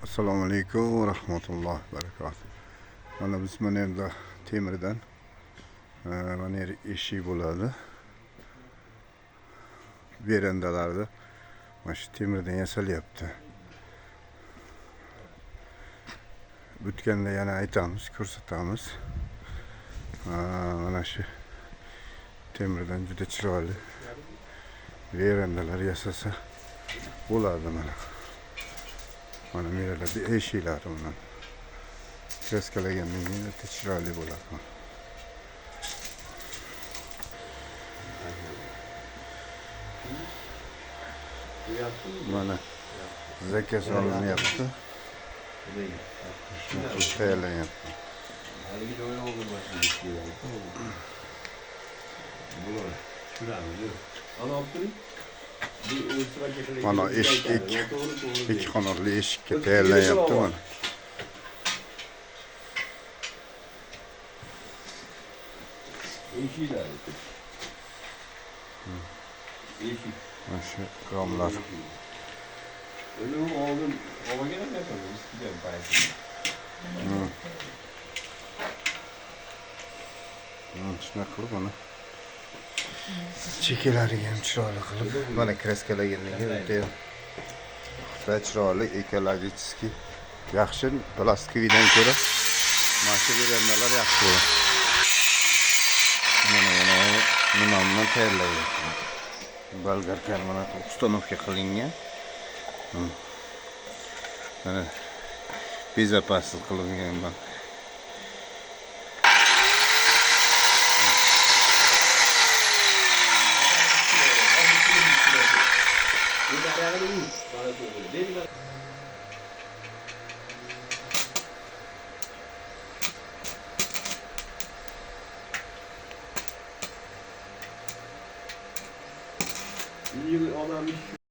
Assalomu alaykum va rahmatullohi va barakatuh. Mana biz mana endi temirdan mana yer eshik bo'ladi. Verandalarda mana shu temirdan yasalyapti. O'tganda yana aytamiz, ko'rsatamiz. Mana shu temirdan juda chiroyli verandalar yasasa bo'ladi mana. Mana meralarda eshiklari bundan kraskalagandan keyin juda chiroyli bo'ladi. Mana zakaz olinyapti. Tayyorlanyapti. Mana eshik, ikki qanotli eshikka tayyorlanyapti mana. Mana shu romlar. Shuna qilib mana chekalariga ham chiroyli qilib mana kraskalagandan keyin juda chiroyli ekologichески yaxshi plastikovidan ko'ra mana shu verandalar yaxshi bo'ladi. Mana nimamdan tayyorlaydi. Bolgarka mana uстановка qilingan. Mana безопасность qilingan bak. İyi adam iş